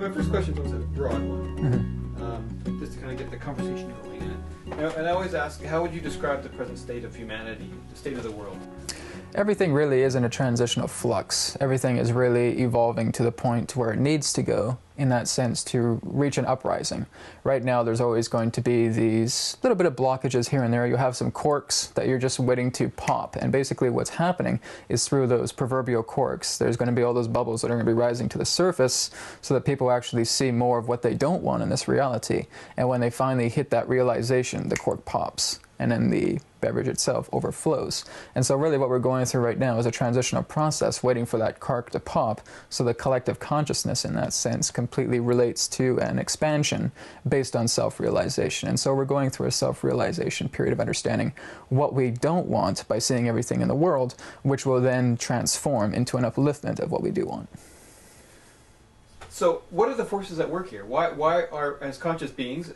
my first question was a broad one, just to kind of get the conversation going. And I always ask, how would you describe the present state of humanity, the state of the world? Everything really is in a transitional flux. Everything is really evolving to the point where it needs to go, in that sense, to reach an uprising. Right now, there's always going to be these little bit of blockages here and there. You have some corks that you're just waiting to pop. And basically what's happening is through those proverbial corks, there's going to be all those bubbles that are going to be rising to the surface so that people actually see more of what they don't want in this reality. And when they finally hit that realization, the cork pops. And then the beverage itself overflows. And so really what we're going through right now is a transitional process, waiting for that cork to pop, so the collective consciousness in that sense completely relates to an expansion based on self-realization. And so we're going through a self-realization period of understanding what we don't want by seeing everything in the world, which will then transform into an upliftment of what we do want. So what are the forces at work here? Why are, as conscious beings,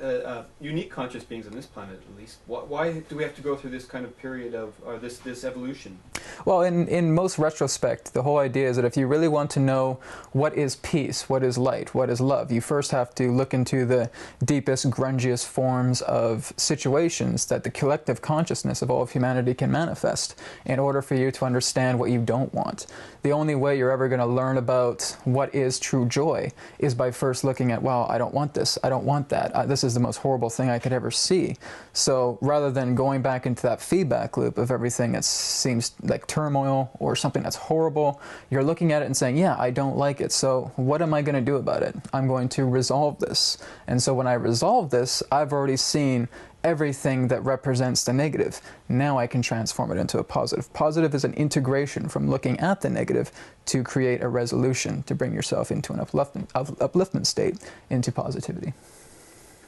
unique conscious beings on this planet at least, why do we have to go through this kind of period of, this evolution? Well, in most retrospect, the whole idea is that if you really want to know what is peace, what is light, what is love, you first have to look into the deepest, grungiest forms of situations that the collective consciousness of all of humanity can manifest in order for you to understand what you don't want. The only way you're ever going to learn about what is true joy is by first looking at, wow, I don't want this, I don't want that, this is the most horrible thing I could ever see. So rather than going back into that feedback loop of everything that seems like turmoil or something that's horrible, you're looking at it and saying, yeah, I don't like it, so what am I going to do about it? I'm going to resolve this. And so when I resolve this, I've already seen everything that represents the negative. Now I can transform it into a positive. Positive is an integration from looking at the negative to create a resolution, to bring yourself into an upliftment state, into positivity.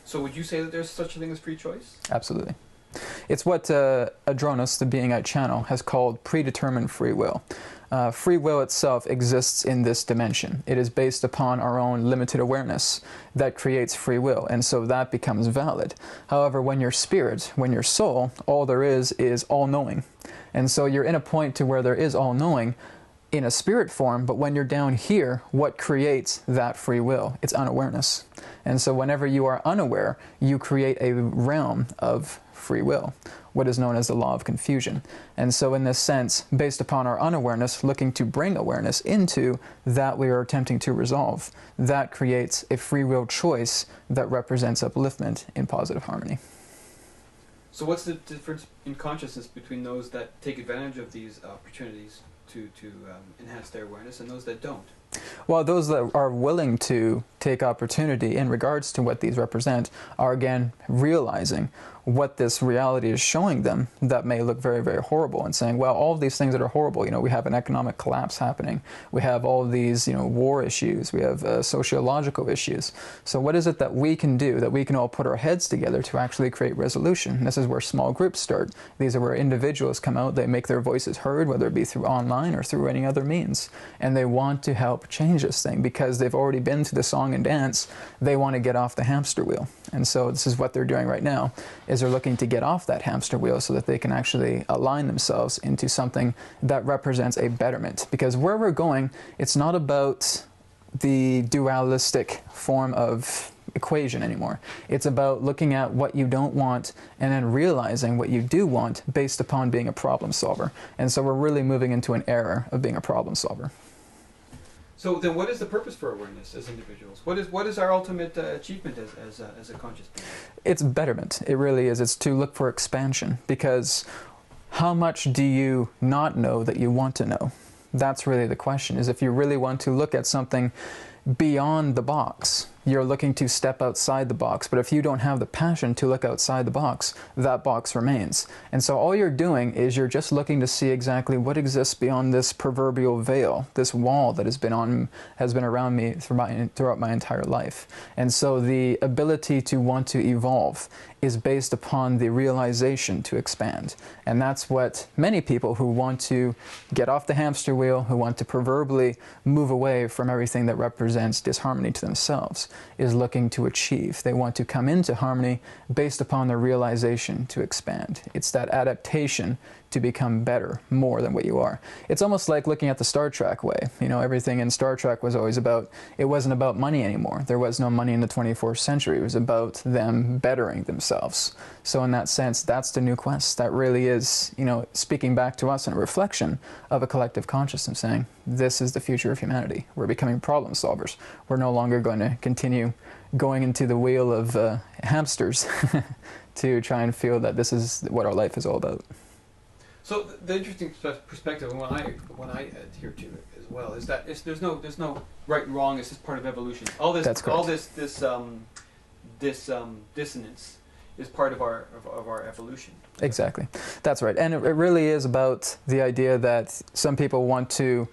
So would you say that there's such a thing as free choice? Absolutely. It's what Adronis, the being I channel, has called predetermined free will. Free will itself exists in this dimension. It is based upon our own limited awareness that creates free will, and so that becomes valid. However, when you're spirit, when you're soul, all there is all-knowing. And so you're in a point to where there is all-knowing in a spirit form, but when you're down here, what creates that free will? It's unawareness. And so whenever you are unaware, you create a realm of free will, what is known as the law of confusion. And so in this sense, based upon our unawareness, looking to bring awareness into that we are attempting to resolve, that creates a free will choice that represents upliftment in positive harmony. So what's the difference in consciousness between those that take advantage of these opportunities to enhance their awareness and those that don't? Well, those that are willing to take opportunity in regards to what these represent are, again, realizing what this reality is showing them that may look very, very horrible, and saying, well, all of these things that are horrible, we have an economic collapse happening, we have all of these, war issues, we have sociological issues. So what is it that we can do, that we can all put our heads together to actually create resolution? And this is where small groups start. These are where individuals come out, they make their voices heard, whether it be through online or through any other means, and they want to help change this thing because they've already been to the song and dance. They want to get off the hamster wheel. And so this is what they're doing right now, is they're looking to get off that hamster wheel so that they can actually align themselves into something that represents a betterment. Because where we're going, it's not about the dualistic form of equation anymore. It's about looking at what you don't want and then realizing what you do want based upon being a problem solver. And so we're really moving into an era of being a problem solver. So then what is the purpose for awareness as individuals? What is our ultimate achievement as a conscious being? It's betterment. It really is. It's to look for expansion, because how much do you not know that you want to know? That's really the question, is if you really want to look at something beyond the box, you're looking to step outside the box. But if you don't have the passion to look outside the box, that box remains. And so all you're doing is you're just looking to see exactly what exists beyond this proverbial veil, this wall that has been around me throughout my entire life. And so the ability to want to evolve is based upon the realization to expand. And that's what many people who want to get off the hamster wheel, who want to proverbially move away from everything that represents disharmony to themselves, is looking to achieve. They want to come into harmony based upon their realization to expand. It's that adaptation to become better, more than what you are. It's almost like looking at the Star Trek way. You know, everything in Star Trek was always about, it wasn't about money anymore. There was no money in the 24th century. It was about them bettering themselves. So in that sense, that's the new quest. That really is, you know, speaking back to us in a reflection of a collective consciousness saying, this is the future of humanity. We're becoming problem solvers. We're no longer going to continue going into the wheel of hamsters to try and feel that this is what our life is all about. So the interesting perspective, and what I adhere to as well, is that there's no right and wrong. It's just part of evolution. All this dissonance is part of our evolution. Exactly, that's right. And it really is about the idea that some people want to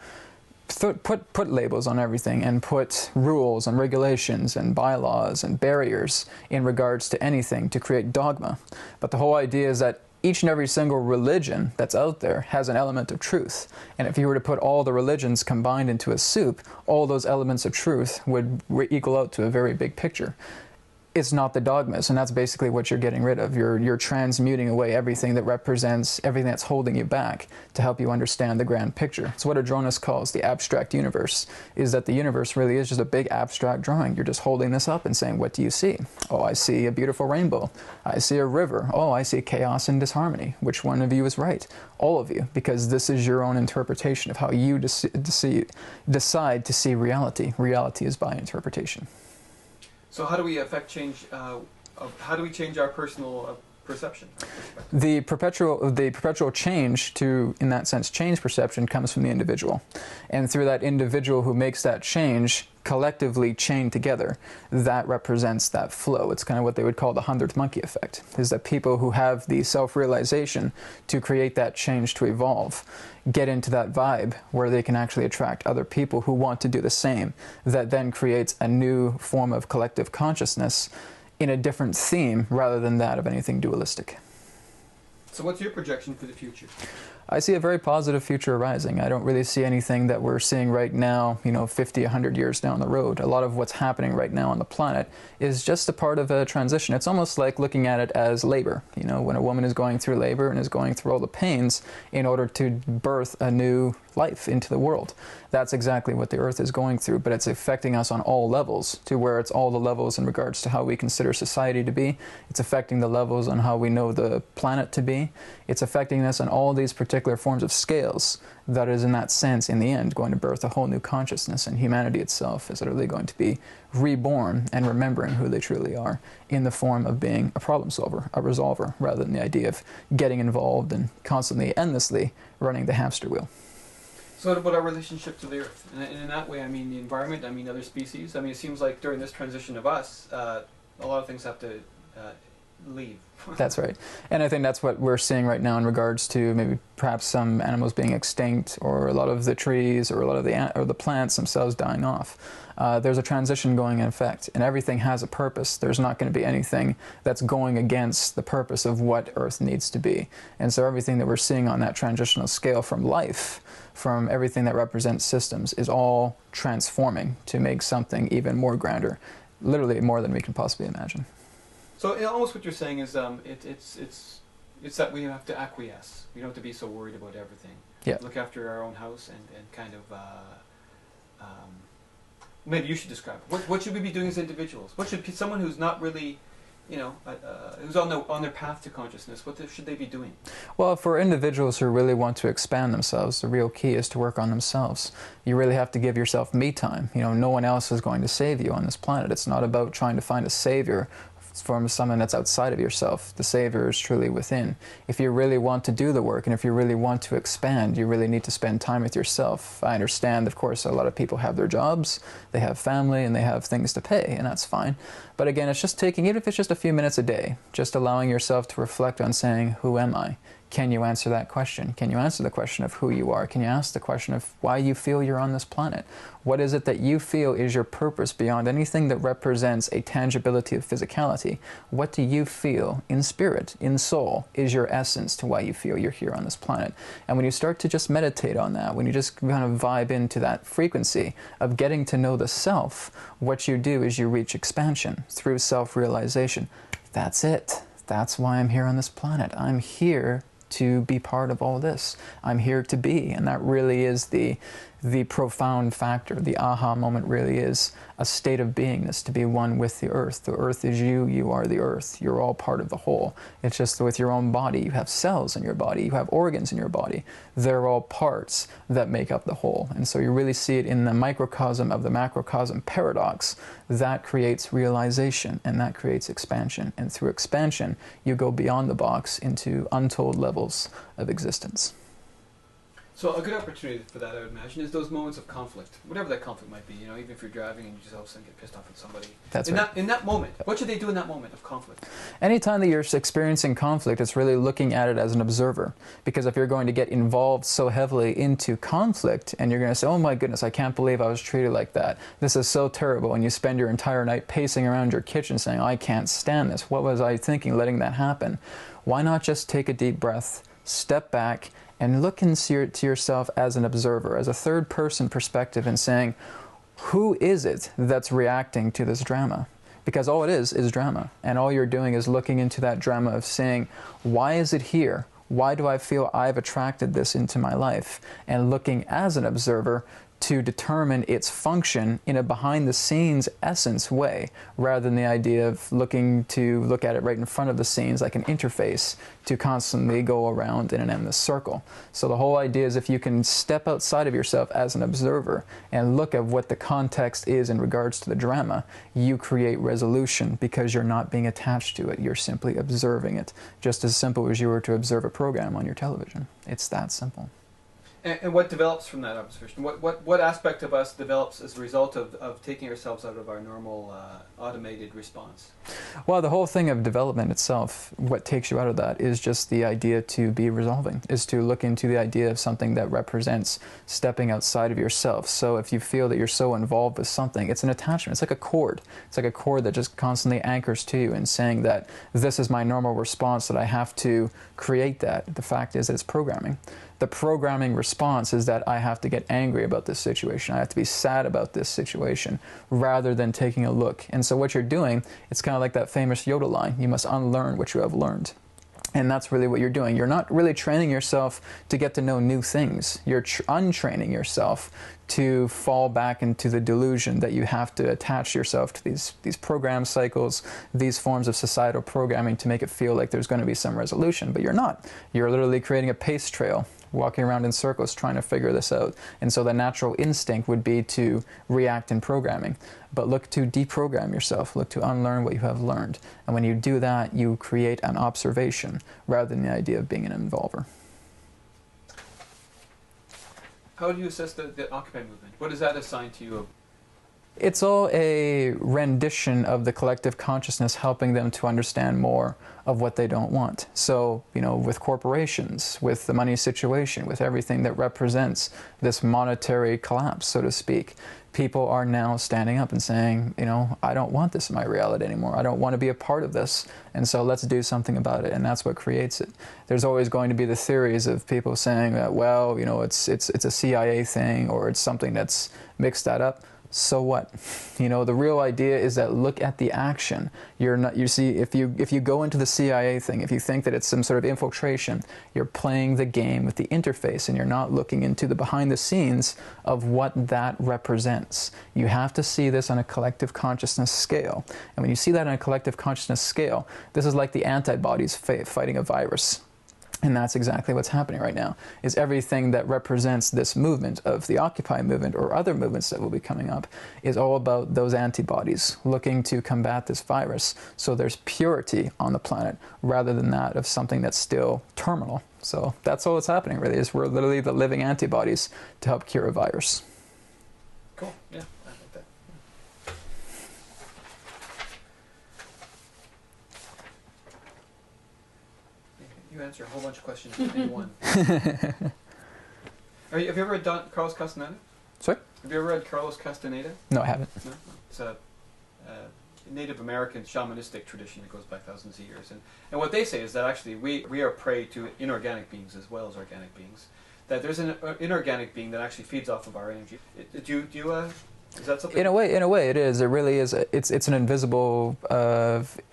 put labels on everything and put rules and regulations and bylaws and barriers in regards to anything to create dogma. But the whole idea is that each and every single religion that's out there has an element of truth. And if you were to put all the religions combined into a soup, all those elements of truth would equal out to a very big picture. It's not the dogmas, and that's basically what you're getting rid of. You're transmuting away everything that represents everything that's holding you back to help you understand the grand picture. It's what Adronis calls the abstract universe, is that the universe really is just a big abstract drawing. You're just holding this up and saying, what do you see? Oh, I see a beautiful rainbow. I see a river. Oh, I see chaos and disharmony. Which one of you is right? All of you, because this is your own interpretation of how you decide to see reality. Reality is by interpretation. So how do we affect change? How do we change our personal perception? The perpetual change to, in that sense, change perception comes from the individual. And through that individual who makes that change, collectively chained together, that represents that flow. It's kind of what they would call the 100th monkey effect, is that people who have the self-realization to create that change to evolve get into that vibe where they can actually attract other people who want to do the same. That then creates a new form of collective consciousness in a different theme rather than that of anything dualistic. So what's your projection for the future? I see a very positive future arising. I don't really see anything that we're seeing right now, 50, 100 years down the road. A lot of what's happening right now on the planet is just a part of a transition. It's almost like looking at it as labor. When a woman is going through labor and is going through all the pains in order to birth a new life into the world. That's exactly what the Earth is going through, but it's affecting us on all levels, to where it's all the levels in regards to how we consider society to be. It's affecting the levels on how we know the planet to be. It's affecting us on all these particular forms of scales that is, in that sense, in the end, going to birth a whole new consciousness, and humanity itself is literally going to be reborn and remembering who they truly are in the form of being a problem solver, a resolver, rather than the idea of getting involved and constantly, endlessly running the hamster wheel. So what about our relationship to the Earth? And in that way, I mean the environment, I mean other species. I mean, it seems like during this transition of us, a lot of things have to leave. That's right. And I think that's what we're seeing right now in regards to maybe perhaps some animals being extinct, or a lot of the trees, or a lot of the plants themselves dying off. There's a transition going in effect, and everything has a purpose. There's not going to be anything that's going against the purpose of what Earth needs to be. And so everything that we're seeing on that transitional scale from life, from everything that represents systems, is all transforming to make something even more grander, literally more than we can possibly imagine. So almost what you're saying is it's that we have to acquiesce. We don't have to be so worried about everything. Yeah. Look after our own house and kind of maybe you should describe it. What should we be doing as individuals? What should someone who's not really, who's on their path to consciousness, what should they be doing? Well, for individuals who really want to expand themselves, the real key is to work on themselves. You really have to give yourself me time. No one else is going to save you on this planet. It's not about trying to find a savior from someone that's outside of yourself. The savior is truly within. If you really want to do the work, and if you really want to expand, you really need to spend time with yourself. I understand, of course, a lot of people have their jobs, they have family, and they have things to pay, and that's fine. But again, it's just taking, even if it's just a few minutes a day, just allowing yourself to reflect on saying, who am I? Can you answer that question? Can you answer the question of who you are? Can you ask the question of why you feel you're on this planet? What is it that you feel is your purpose beyond anything that represents a tangibility of physicality? What do you feel in spirit, in soul, is your essence to why you feel you're here on this planet? And when you start to just meditate on that, when you just kind of vibe into that frequency of getting to know the self, what you do is you reach expansion through self-realization. That's it. That's why I'm here on this planet. I'm here to be part of all this. I'm here to be, and that really is the profound factor. The aha moment really is a state of beingness, to be one with the earth. The earth is you, you are the earth. You're all part of the whole. It's just with your own body. You have cells in your body, you have organs in your body. They're all parts that make up the whole. And so you really see it in the microcosm of the macrocosm paradox. That creates realization, and that creates expansion. And through expansion, you go beyond the box into untold levels of existence. So a good opportunity for that, I would imagine, is those moments of conflict, whatever that conflict might be. You know, even if you're driving and you just all of a sudden get pissed off at somebody. That's right. In that moment, what should they do in that moment of conflict? Anytime that you're experiencing conflict, it's really looking at it as an observer. Because if you're going to get involved so heavily into conflict, and you're going to say, oh my goodness, I can't believe I was treated like that. This is so terrible. And you spend your entire night pacing around your kitchen saying, I can't stand this. What was I thinking letting that happen? Why not just take a deep breath, step back, and look to yourself as an observer, as a third-person perspective, and saying, who is it that's reacting to this drama? Because all it is drama. And all you're doing is looking into that drama of saying, why is it here? Why do I feel I've attracted this into my life? And looking as an observer to determine its function in a behind-the-scenes essence way, rather than the idea of looking at it right in front of the scenes like an interface to constantly go around in an endless circle. So the whole idea is if you can step outside of yourself as an observer and look at what the context is in regards to the drama, you create resolution because you're not being attached to it. You're simply observing it, just as simple as you were to observe a program on your television. It's that simple. And what develops from that observation? What aspect of us develops as a result of taking ourselves out of our normal automated response? Well, the whole thing of development itself, what takes you out of that is just the idea to be resolving, is to look into the idea of something that represents stepping outside of yourself. So if you feel that you're so involved with something, it's an attachment. It's like a cord. It's like a cord that just constantly anchors to you and saying that this is my normal response, that I have to create that. The fact is that it's programming. The programming response is that I have to get angry about this situation. I have to be sad about this situation rather than taking a look. And so what you're doing, it's kind of like that famous Yoda line, you must unlearn what you have learned. And that's really what you're doing. You're not really training yourself to get to know new things. You're untraining yourself to fall back into the delusion that you have to attach yourself to these program cycles, these forms of societal programming to make it feel like there's going to be some resolution. But you're not. You're literally creating a pace trail, walking around in circles trying to figure this out. And so the natural instinct would be to react in programming. But look to deprogram yourself, look to unlearn what you have learned. And when you do that, you create an observation rather than the idea of being an involver. How do you assess the Occupy movement? What does that assign to you? It's all a rendition of the collective consciousness helping them to understand more of what they don't want. So, you know, with corporations, with the money situation, with everything that represents this monetary collapse, so to speak, people are now standing up and saying, you know, I don't want this in my reality anymore. I don't want to be a part of this. And so let's do something about it. And that's what creates it. There's always going to be the theories of people saying that, well, you know, it's a CIA thing, or it's something that's mixed that up. So what? You know, the real idea is that look at the action. You see, if you go into the CIA thing, if you think that it's some sort of infiltration, you're playing the game with the interface and you're not looking into the behind the scenes of what that represents. You have to see this on a collective consciousness scale. And when you see that on a collective consciousness scale, this is like the antibodies fighting a virus. And that's exactly what's happening right now, is everything that represents this movement of the Occupy movement or other movements that will be coming up is all about those antibodies looking to combat this virus. So there's purity on the planet rather than that of something that's still terminal. So that's all that's happening really, is we're literally the living antibodies to help cure a virus. Cool, yeah, I like that. You answer a whole bunch of questions in one. Have you ever read Carlos Castaneda? Sorry? Have you ever read Carlos Castaneda? No, I haven't. No? It's a Native American shamanistic tradition that goes back thousands of years. And what they say is that actually we are prey to inorganic beings as well as organic beings. That there's an inorganic being that actually feeds off of our energy. Is that something? In a way, it is. It really is. It's an invisible.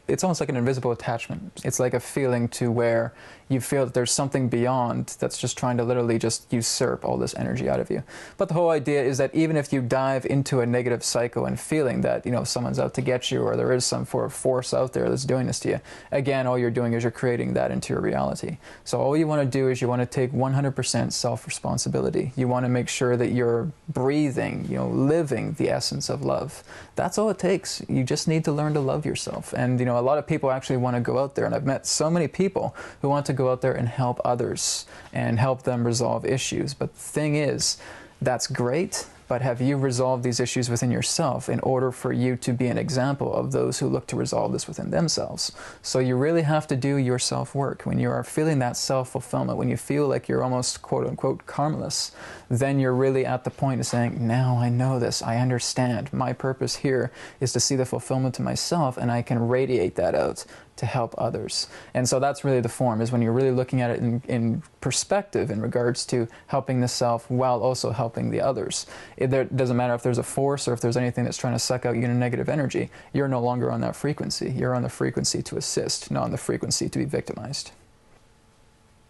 It's almost like an invisible attachment. It's like a feeling to where you feel that there's something beyond that's just trying to literally just usurp all this energy out of you. But the whole idea is that even if you dive into a negative cycle and feeling that, you know, someone's out to get you or there is some force out there that's doing this to you, again, all you're doing is you're creating that into your reality. So all you want to do is you want to take 100% self-responsibility. You want to make sure that you're breathing, you know, living the essence of love. That's all it takes. You just need to learn to love yourself. And, you know, a lot of people actually want to go out there, and I've met so many people who want to go out there and help others and help them resolve issues. But the thing is, that's great, but have you resolved these issues within yourself in order for you to be an example of those who look to resolve this within themselves? So you really have to do your self-work. When you are feeling that self-fulfillment, when you feel like you're almost quote-unquote karmaless, then you're really at the point of saying, now I know this, I understand. My purpose here is to see the fulfillment to myself, and I can radiate that out to help others. And so that's really the form, is when you're really looking at it in perspective in regards to helping the self while also helping the others. It doesn't matter if there's a force or if there's anything that's trying to suck out you in negative energy. You're no longer on that frequency. You're on the frequency to assist, not on the frequency to be victimized.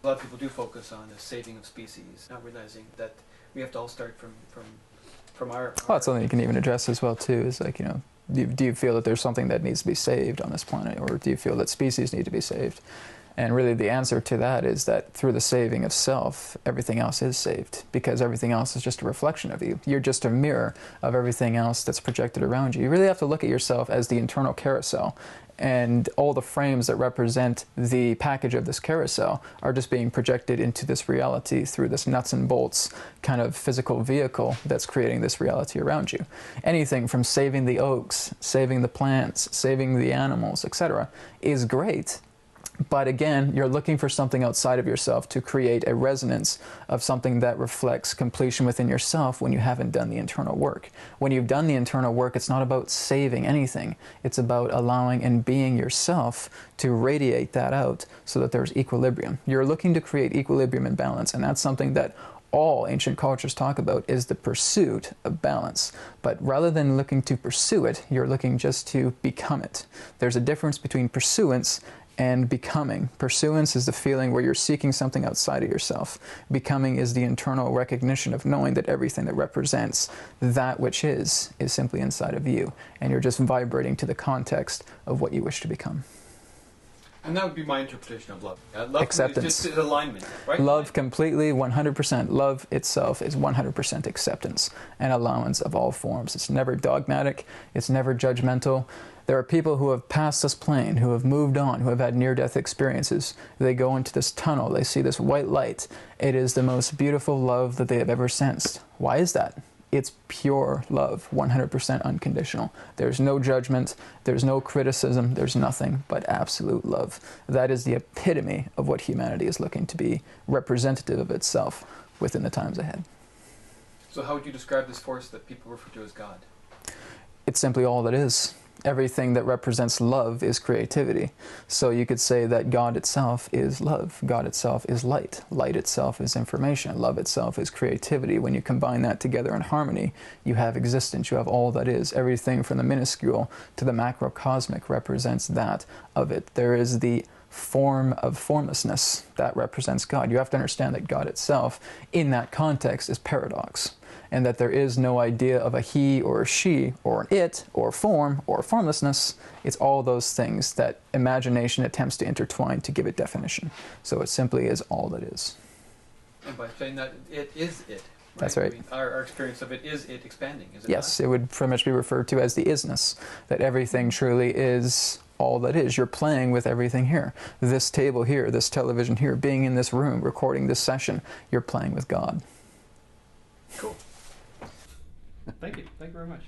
A lot of people do focus on the saving of species, not realizing that we have to all start from our... Well, that's something you can even address as well, too, is like, you know, do you feel that there's something that needs to be saved on this planet, or do you feel that species need to be saved? And really the answer to that is that through the saving of self, everything else is saved, because everything else is just a reflection of you. You're just a mirror of everything else that's projected around you. You really have to look at yourself as the internal carousel, and all the frames that represent the package of this carousel are just being projected into this reality through this nuts and bolts kind of physical vehicle that's creating this reality around you. Anything from saving the oaks, saving the plants, saving the animals, etc. is great. But again, you're looking for something outside of yourself to create a resonance of something that reflects completion within yourself when you haven't done the internal work. When you've done the internal work, it's not about saving anything. It's about allowing and being yourself to radiate that out so that there's equilibrium. You're looking to create equilibrium and balance, and that's something that all ancient cultures talk about, is the pursuit of balance. But rather than looking to pursue it, you're looking just to become it. There's a difference between pursuance and becoming. Pursuance is the feeling where you're seeking something outside of yourself. Becoming is the internal recognition of knowing that everything that represents that which is simply inside of you, and you're just vibrating to the context of what you wish to become. And that would be my interpretation of love. Love Acceptance. is just alignment, right? Love completely, 100%. Love itself is 100% acceptance and allowance of all forms. It's never dogmatic. It's never judgmental. There are people who have passed this plane, who have moved on, who have had near-death experiences. They go into this tunnel. They see this white light. It is the most beautiful love that they have ever sensed. Why is that? It's pure love, 100% unconditional. There's no judgment, there's no criticism, there's nothing but absolute love. That is the epitome of what humanity is looking to be, representative of itself within the times ahead. So how would you describe this force that people refer to as God? It's simply all that is. Everything that represents love is creativity. So you could say that God itself is love. God itself is light. Light itself is information. Love itself is creativity. When you combine that together in harmony, you have existence. You have all that is. Everything from the minuscule to the macrocosmic represents that of it. There is the form of formlessness that represents God. You have to understand that God itself, in that context, is paradox, and that there is no idea of a he or a she or an it or form or formlessness. It's all those things that imagination attempts to intertwine to give it definition. So it simply is all that is. And by saying that, it is it. Right? That's right. I mean, our experience of it is it expanding, is it Yes, not? it would pretty much be referred to as the isness, that everything truly is all that is. You're playing with everything here. This table here, this television here, being in this room, recording this session, you're playing with God. Cool. Thank you. Thank you very much.